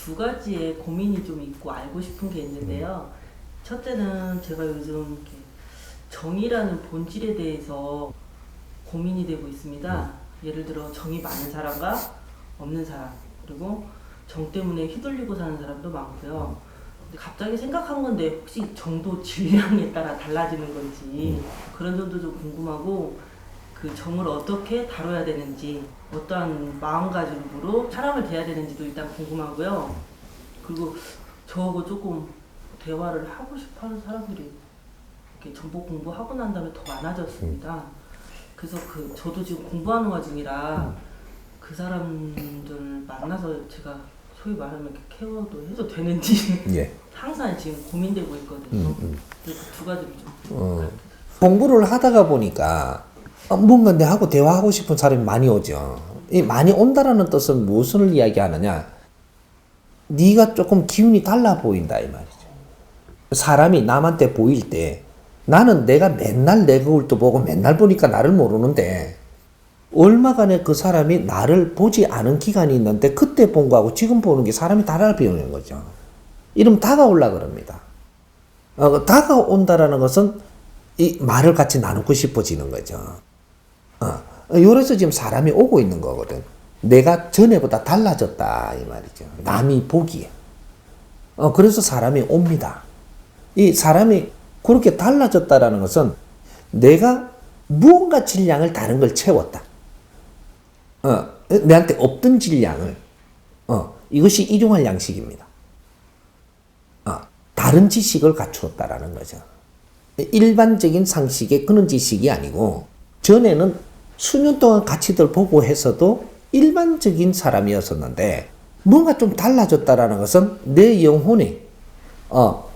두 가지의 고민이 좀 있고 알고 싶은 게 있는데요. 첫째는 제가 요즘 이렇게 정의라는 본질에 대해서 고민이 되고 있습니다. 예를 들어 정이 많은 사람과 없는 사람, 그리고 정 때문에 휘둘리고 사는 사람도 많고요. 근데 갑자기 생각한 건데 혹시 정도 질량에 따라 달라지는 건지 그런 점도 좀 궁금하고, 그 정을 어떻게 다뤄야 되는지, 어떠한 마음가짐으로 사람을 대해야 되는지도 일단 궁금하고요. 그리고 저하고 조금 대화를 하고 싶어하는 사람들이 이렇게 전복 공부하고 난 다음에 더 많아졌습니다. 그래서 저도 지금 공부하는 와중이라 그 사람들 만나서 제가 소위 말하면 이렇게 케어도 해도 되는지 예. 항상 지금 고민되고 있거든요. 그래서 두 가지를 좀 공부를 하다가 보니까 뭔가 내하고 대화하고 싶은 사람이 많이 오죠. 이 많이 온다라는 뜻은 무엇을 이야기하느냐? 네가 조금 기운이 달라 보인다 이 말이죠. 사람이 남한테 보일 때 나는 내가 맨날 내 거울도 보고 맨날 보니까 나를 모르는데 얼마간에 그 사람이 나를 보지 않은 기간이 있는데 그때 본 거하고 지금 보는 게 사람이 달라 보이는 거죠. 이러면 다가오려 그럽니다. 다가온다라는 것은 이 말을 같이 나누고 싶어지는 거죠. 요래서 지금 사람이 오고 있는 거거든. 내가 전에보다 달라졌다 이 말이죠. 남이 보기에. 그래서 사람이 옵니다. 이 사람이 그렇게 달라졌다라는 것은 내가 무언가 질량을 다른 걸 채웠다. 내한테 없던 질량을 이것이 일용할 양식입니다. 다른 지식을 갖추었다라는 거죠. 일반적인 상식의 그런 지식이 아니고 전에는 수년 동안 같이들 보고 해서도 일반적인 사람이었었는데 뭔가 좀 달라졌다라는 것은 내 영혼이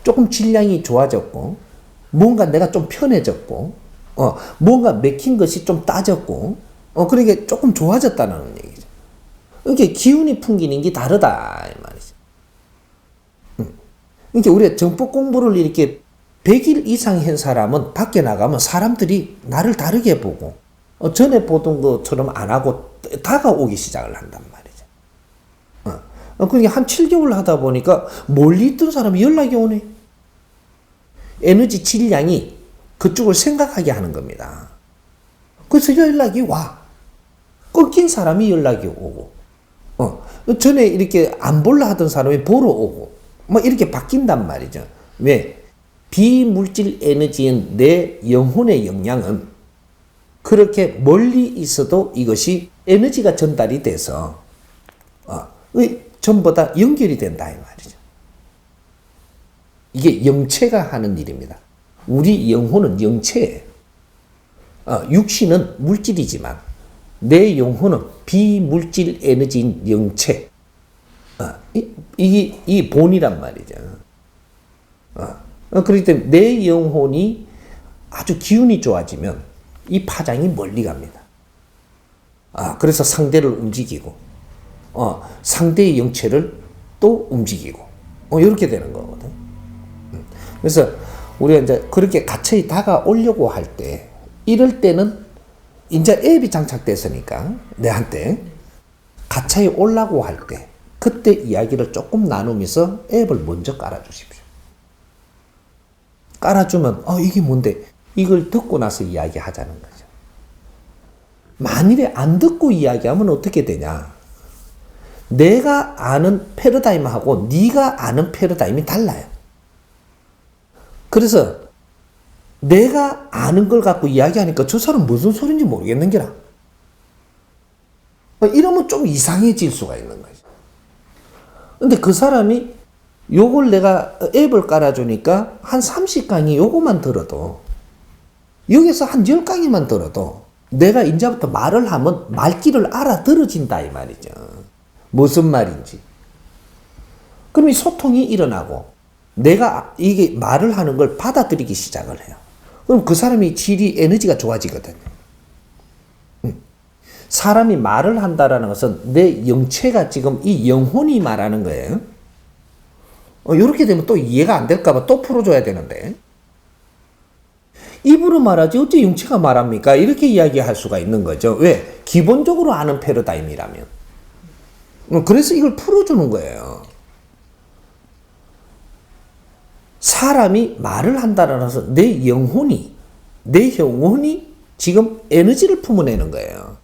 조금 질량이 좋아졌고 뭔가 내가 좀 편해졌고 뭔가 맥힌 것이 좀 따졌고 그러니까 조금 좋아졌다는 얘기죠. 이렇게 기운이 풍기는 게 다르다 이 말이죠. 그러니까 우리가 정법 공부를 이렇게 100일 이상 한 사람은 밖에 나가면 사람들이 나를 다르게 보고 전에 보던 것처럼 안 하고 다가오기 시작을 한단 말이죠. 그러니까 한 7개월 하다 보니까 멀리 있던 사람이 연락이 오네. 에너지 질량이 그쪽을 생각하게 하는 겁니다. 그래서 연락이 와. 끊긴 사람이 연락이 오고, 전에 이렇게 안 볼라 하던 사람이 보러 오고, 뭐 이렇게 바뀐단 말이죠. 왜? 비물질 에너지인 내 영혼의 영향은 그렇게 멀리 있어도 이것이 에너지가 전달이 돼서 전부 다 연결이 된다 이 말이죠. 이게 영체가 하는 일입니다. 우리 영혼은 영체예요. 육신은 물질이지만 내 영혼은 비물질 에너지인 영체. 이 본이란 말이죠. 그렇기 때문에 내 영혼이 아주 기운이 좋아지면 이 파장이 멀리 갑니다. 그래서 상대를 움직이고, 상대의 영체를 또 움직이고, 이렇게 되는 거거든. 그래서 우리가 이제 그렇게 가까이 다가오려고 할 때, 이럴 때는 이제 앱이 장착됐으니까, 내한테 가까이 오려고 할 때, 그때 이야기를 조금 나누면서 앱을 먼저 깔아주십시오. 깔아주면, 이게 뭔데? 이걸 듣고 나서 이야기하자는 거죠. 만일에 안 듣고 이야기하면 어떻게 되냐? 내가 아는 패러다임하고 네가 아는 패러다임이 달라요. 그래서 내가 아는 걸 갖고 이야기하니까 저 사람 무슨 소리인지 모르겠는 게라. 이러면 좀 이상해질 수가 있는 거죠. 근데 그 사람이 요걸 내가 앱을 깔아주니까 한 30강의 요거만 들어도 여기서 한 10강의만 들어도 내가 이제부터 말을 하면 말귀를 알아들어진다 이 말이죠. 무슨 말인지. 그럼 이 소통이 일어나고 내가 이게 말을 하는 걸 받아들이기 시작을 해요. 그럼 그 사람이 질이 에너지가 좋아지거든요. 사람이 말을 한다라는 것은 내 영체가 지금 이 영혼이 말하는 거예요. 이렇게 되면 또 이해가 안 될까봐 또 풀어줘야 되는데. 입으로 말하지 어째 영체가 말합니까? 이렇게 이야기할 수가 있는 거죠. 왜? 기본적으로 아는 패러다임이라면. 그래서 이걸 풀어주는 거예요. 사람이 말을 한다라서 내 영혼이 지금 에너지를 품어내는 거예요.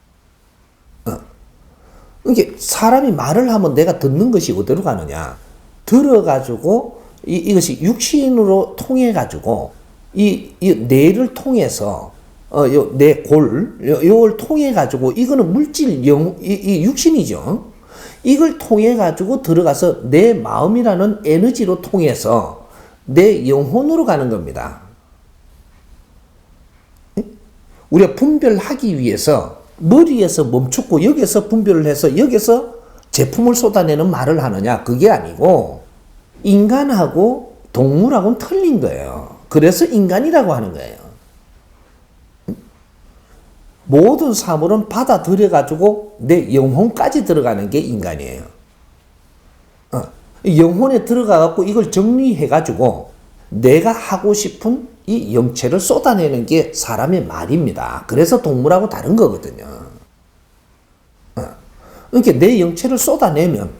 이게 사람이 말을 하면 내가 듣는 것이 어디로 가느냐? 들어가지고 이것이 육신으로 통해가지고 이 뇌를 통해서 내 요걸 통해가지고 이거는 물질 이 육신이죠. 이걸 통해가지고 들어가서 내 마음이라는 에너지로 통해서 내 영혼으로 가는 겁니다. 우리가 분별하기 위해서 머리에서 멈추고 여기서 분별을 해서 여기서 제품을 쏟아내는 말을 하느냐? 그게 아니고 인간하고 동물하고는 틀린 거예요. 그래서 인간이라고 하는 거예요. 모든 사물은 받아들여가지고 내 영혼까지 들어가는 게 인간이에요. 영혼에 들어가갖고 이걸 정리해가지고 내가 하고 싶은 이 영체를 쏟아내는 게 사람의 말입니다. 그래서 동물하고 다른 거거든요. 그러니까 내 영체를 쏟아내면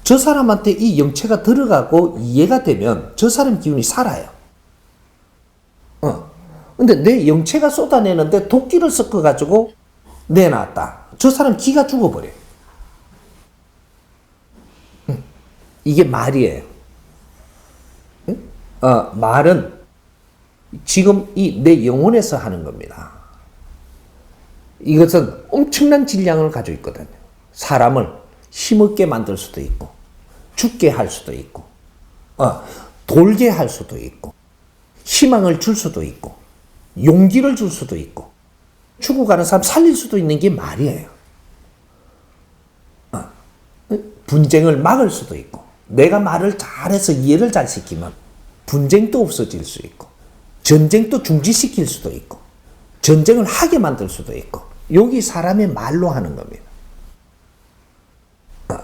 저 사람한테 이 영체가 들어가고 이해가 되면 저 사람 기운이 살아요. 근데 내 영체가 쏟아내는데 도끼를 섞어가지고 내놨다. 저 사람 기가 죽어버려요. 이게 말이에요. 말은 지금 이 내 영혼에서 하는 겁니다. 이것은 엄청난 질량을 가지고 있거든요. 사람을 힘없게 만들 수도 있고, 죽게 할 수도 있고, 돌게 할 수도 있고, 희망을 줄 수도 있고, 용기를 줄 수도 있고, 죽어가는 사람 살릴 수도 있는 게 말이에요. 분쟁을 막을 수도 있고, 내가 말을 잘해서 이해를 잘 시키면 분쟁도 없어질 수 있고, 전쟁도 중지시킬 수도 있고, 전쟁을 하게 만들 수도 있고, 여기 사람의 말로 하는 겁니다.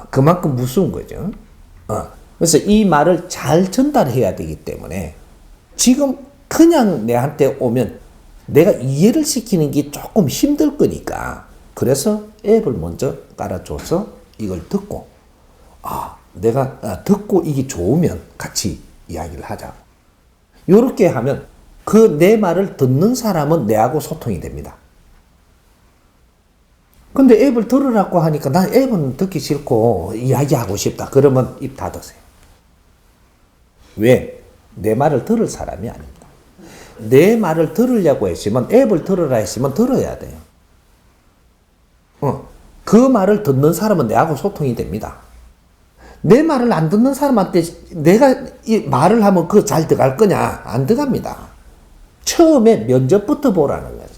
그만큼 무서운 거죠. 그래서 이 말을 잘 전달해야 되기 때문에 지금 그냥 내한테 오면 내가 이해를 시키는 게 조금 힘들 거니까, 그래서 앱을 먼저 깔아줘서 이걸 듣고, 내가 듣고 이게 좋으면 같이 이야기를 하자. 이렇게 하면 그 내 말을 듣는 사람은 내하고 소통이 됩니다. 근데 앱을 들으라고 하니까 난 앱은 듣기 싫고 이야기하고 싶다. 그러면 입 닫으세요. 왜? 내 말을 들을 사람이 아닙니다. 내 말을 들으려고 했으면, 앱을 들으라 했으면 들어야 돼요. 그 말을 듣는 사람은 내하고 소통이 됩니다. 내 말을 안 듣는 사람한테 내가 이 말을 하면 그거 잘 들어갈 거냐? 안 들어갑니다. 처음에 면접부터 보라는 거죠.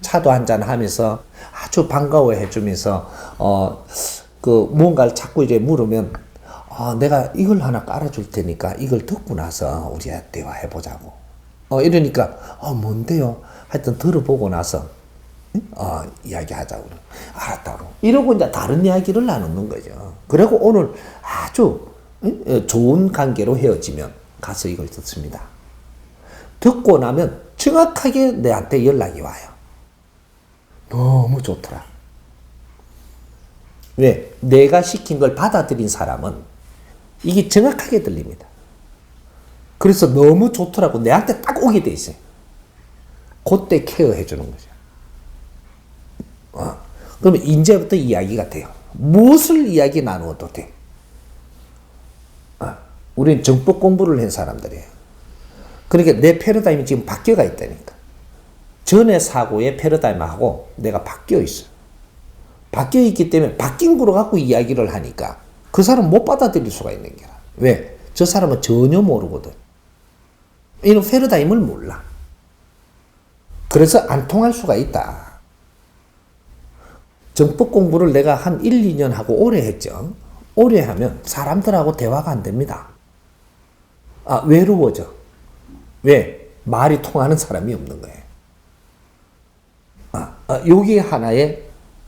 차도 한잔 하면서 아주 반가워해 주면서, 뭔가를 자꾸 이제 물으면, 내가 이걸 하나 깔아줄 테니까 이걸 듣고 나서 우리 대화해 보자고. 이러니까, 뭔데요? 하여튼 들어보고 나서, 이야기하자고. 알았다고. 이러고 이제 다른 이야기를 나누는 거죠. 그리고 오늘 아주 좋은 관계로 헤어지면 가서 이걸 듣습니다. 듣고 나면 정확하게 내한테 연락이 와요. 너무 좋더라. 왜? 내가 시킨 걸 받아들인 사람은 이게 정확하게 들립니다. 그래서 너무 좋더라고 내한테 딱 오게 돼 있어요. 그때 케어해 주는 거죠. 그러면 이제부터 이야기가 돼요. 무엇을 이야기 나누어도 돼. 우리는 정법 공부를 한 사람들이에요. 그러니까 내 패러다임이 지금 바뀌어가 있다니까. 전의 사고의 패러다임하고 내가 바뀌어 있어. 바뀌어 있기 때문에 바뀐 거로 갖고 이야기를 하니까 그 사람 못 받아들일 수가 있는 거야. 왜? 저 사람은 전혀 모르거든. 이런 패러다임을 몰라. 그래서 안 통할 수가 있다. 정법 공부를 내가 한 1, 2년 하고 오래 했죠. 오래 하면 사람들하고 대화가 안 됩니다. 외로워져. 왜? 말이 통하는 사람이 없는 거예요. 여기 하나의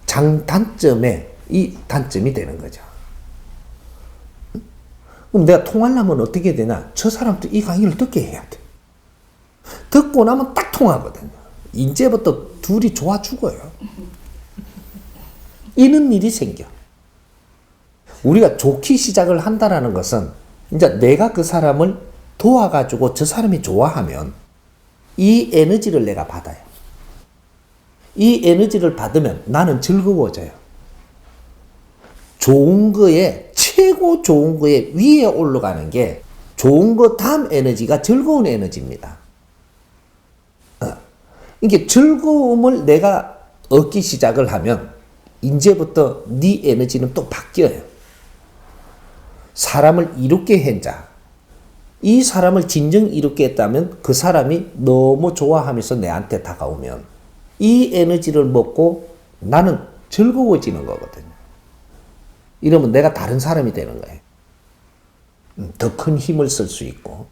장단점에 이 단점이 되는 거죠. 그럼 내가 통하려면 어떻게 되나? 저 사람도 이 강의를 듣게 해야 돼. 듣고 나면 딱 통하거든요. 이제부터 둘이 좋아 죽어요. 이런 일이 생겨. 우리가 좋게 시작을 한다라는 것은 이제 내가 그 사람을 도와가지고 저 사람이 좋아하면 이 에너지를 내가 받아요. 이 에너지를 받으면 나는 즐거워져요. 좋은 거에, 최고 좋은 거에 위에 올라가는 게 좋은 거 다음 에너지가 즐거운 에너지입니다. 이게 즐거움을 내가 얻기 시작을 하면 이제부터 네 에너지는 또 바뀌어요. 사람을 이롭게 한 자, 이 사람을 진정 이롭게 했다면 그 사람이 너무 좋아하면서 내한테 다가오면 이 에너지를 먹고 나는 즐거워지는 거거든요. 이러면 내가 다른 사람이 되는 거예요. 더 큰 힘을 쓸 수 있고,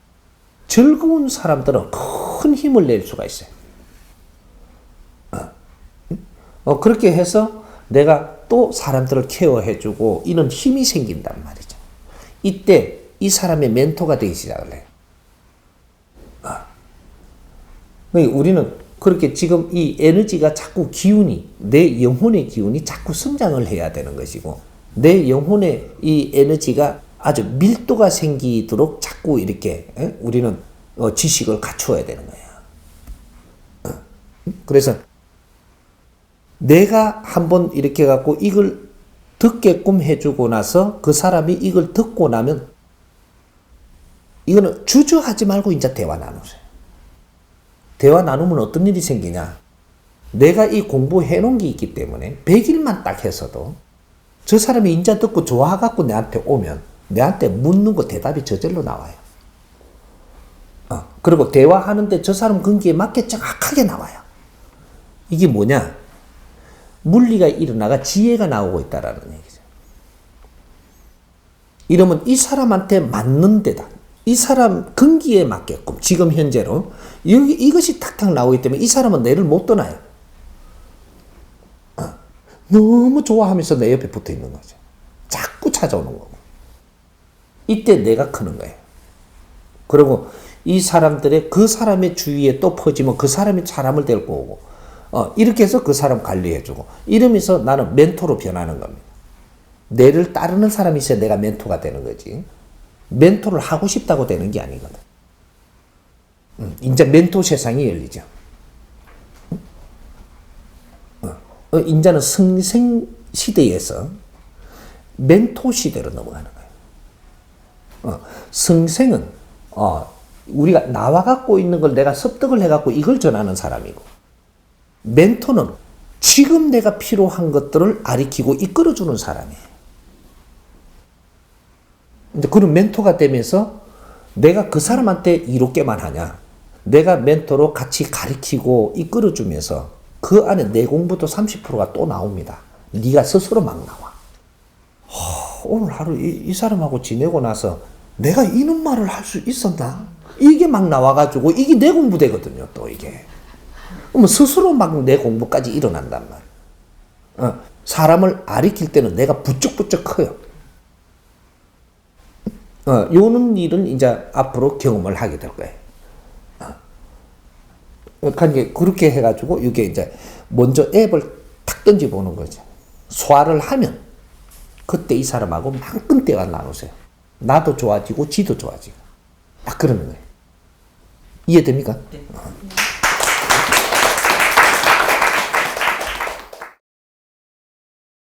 즐거운 사람들은 큰 힘을 낼 수가 있어요. 그렇게 해서 내가 또 사람들을 케어해주고 이런 힘이 생긴단 말이죠. 이때 이 사람의 멘토가 되기 시작을 해요. 우리는 그렇게 지금 이 에너지가 자꾸 기운이, 내 영혼의 기운이 자꾸 성장을 해야 되는 것이고, 내 영혼의 이 에너지가 아주 밀도가 생기도록 자꾸 이렇게 우리는 지식을 갖추어야 되는 거예요. 그래서 내가 한번 이렇게 갖고 이걸 듣게끔 해주고 나서 그 사람이 이걸 듣고 나면 이거는 주저하지 말고 이제 대화 나누세요. 대화 나누면 어떤 일이 생기냐? 내가 이 공부해 놓은 게 있기 때문에 100일만 딱 했어도 저 사람이 인자 듣고 좋아갖고 내한테 오면 내한테 묻는 거 대답이 저절로 나와요. 그리고 대화하는데 저 사람 근기에 맞게 정확하게 나와요. 이게 뭐냐? 물리가 일어나가 지혜가 나오고 있다라는 얘기죠. 이러면 이 사람한테 맞는 데다. 이 사람 근기에 맞게끔 지금 현재로 이것이 탁탁 나오기 때문에 이 사람은 내를 못 떠나요. 너무 좋아하면서 내 옆에 붙어 있는 거죠. 자꾸 찾아오는 거고. 이때 내가 크는 거예요. 그리고 이 사람들의 그 사람의 주위에 또 퍼지면 그 사람이 사람을 데리고 오고 이렇게 해서 그 사람 관리해주고 이러면서 나는 멘토로 변하는 겁니다. 내를 따르는 사람이 있어야 내가 멘토가 되는 거지. 멘토를 하고 싶다고 되는 게 아니거든. 이제 멘토 세상이 열리죠. 이제는 성생 시대에서 멘토 시대로 넘어가는 거예요. 성생은 우리가 나와 갖고 있는 걸 내가 습득을 해갖고 이걸 전하는 사람이고, 멘토는 지금 내가 필요한 것들을 가리키고 이끌어주는 사람이에요. 근데 그런 멘토가 되면서 내가 그 사람한테 이롭게만 하냐? 내가 멘토로 같이 가리키고 이끌어주면서 그 안에 내 공부도 30%가 또 나옵니다. 네가 스스로 막 나와. 오늘 하루 이 사람하고 지내고 나서 내가 이런 말을 할 수 있었나? 이게 막 나와가지고 이게 내 공부 되거든요. 또 이게. 그러면 스스로 막 내 공부까지 일어난단 말이에요. 사람을 가리킬 때는 내가 부쩍부쩍 커요. 요런 일은 이제 앞으로 경험을 하게 될 거예요. 그러니까 그렇게 해가지고 이게 이제 먼저 앱을 탁 던져보는 거죠. 소화를 하면 그때 이 사람하고 만큼 대화 나누세요. 나도 좋아지고 지도 좋아지고 딱 그러는 거예요. 이해됩니까? 네.